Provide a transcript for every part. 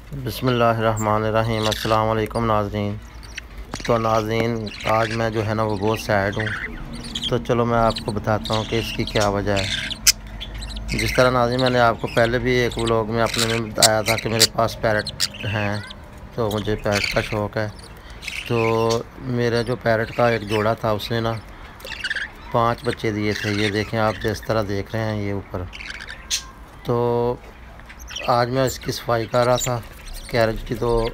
बिस्मिल्लाहिर्रहमानिर्रहीम। अस्सलाम वालेकुम नाज़रीन। तो नाज़रीन, आज मैं जो है ना वो बहुत सैड हूँ। तो चलो मैं आपको बताता हूँ कि इसकी क्या वजह है। जिस तरह नाज़रीन, मैंने आपको पहले भी एक व्लॉग में अपने में बताया था कि मेरे पास पैरट हैं, तो मुझे पैरट का शौक़ है। तो मेरा जो पैरट का एक जोड़ा था उसने ना 5 बच्चे दिए थे। ये देखें आप, जिस तरह देख रहे हैं ये ऊपर। तो आज मैं इसकी सफाई कर रहा था कैरेज की, तो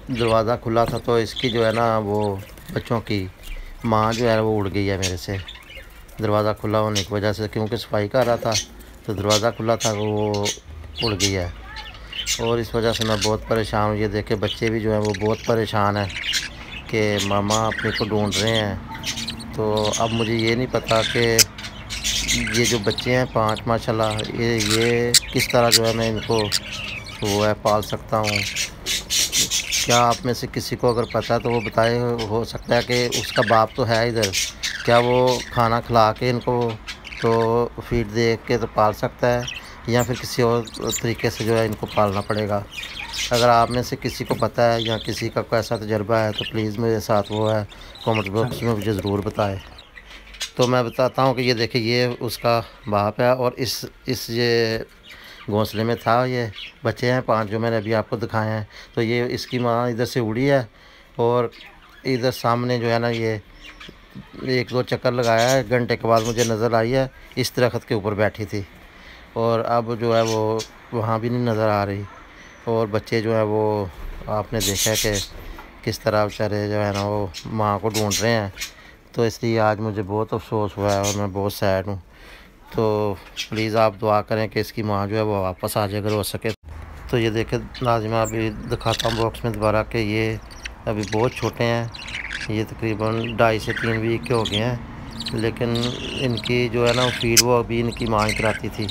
दरवाज़ा खुला था, तो इसकी जो है ना वो बच्चों की माँ जो है वो उड़ गई है मेरे से। दरवाज़ा खुला होने की वजह से, क्योंकि सफाई कर रहा था तो दरवाज़ा खुला था, वो उड़ गई है। और इस वजह से मैं बहुत परेशान हूँ। ये देखे बच्चे भी जो हैं वो बहुत परेशान हैं कि मामा अपने को ढूंढ रहे हैं। तो अब मुझे ये नहीं पता कि ये जो बच्चे हैं 5 माशाल्लाह, ये किस तरह जो है मैं इनको वो है पाल सकता हूँ। क्या आप में से किसी को अगर पता है तो वो बताए। हो सकता है कि उसका बाप तो है इधर, क्या वो खाना खिला के इनको तो फीड दे के तो पाल सकता है, या फिर किसी और तरीके से जो है इनको पालना पड़ेगा। अगर आप में से किसी को पता है या किसी का कोई ऐसा तजुर्बा है तो प्लीज़ मेरे साथ वो है कमेंट बॉक्स में मुझे ज़रूर बताएं। तो मैं बताता हूँ कि ये देखिए, ये उसका बाप है, और इस ये घोंसले में था। ये बच्चे हैं 5 जो मैंने अभी आपको दिखाए हैं। तो ये इसकी माँ इधर से उड़ी है, और इधर सामने जो है ना ये 1-2 चक्कर लगाया है। घंटे के बाद मुझे नज़र आई है, इस दरख्त के ऊपर बैठी थी, और अब जो है वो वहाँ भी नहीं नज़र आ रही। और बच्चे जो है वो आपने देखा है कि किस तरह बेचारे जो है ना वो माँ को ढूंढ रहे हैं। तो इसलिए आज मुझे बहुत अफसोस हुआ है और मैं बहुत सैड हूँ। तो प्लीज़ आप दुआ करें कि इसकी माँ जो है वो वापस आ जाए अगर हो सके। तो ये देखें नाज़िमा, अभी दिखाता हूँ बॉक्स में दोबारा कि ये अभी बहुत छोटे हैं। ये तकरीबन 2.5 से 3 वीक के हो गए हैं, लेकिन इनकी जो है ना फीड वो अभी इनकी माँ ही कराती थी,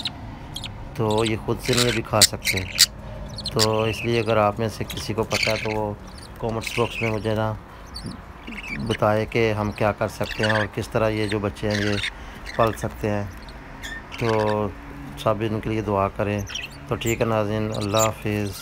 तो ये ख़ुद से नहीं अभी खा सकते। तो इसलिए अगर आप में से किसी को पता है तो वो कमेंट्स बॉक्स में मुझे ना बताए कि हम क्या कर सकते हैं और किस तरह ये जो बच्चे हैं ये पाल सकते हैं। तो सब इनके लिए दुआ करें। तो ठीक है नाज़रीन, अल्लाह हाफ़िज़।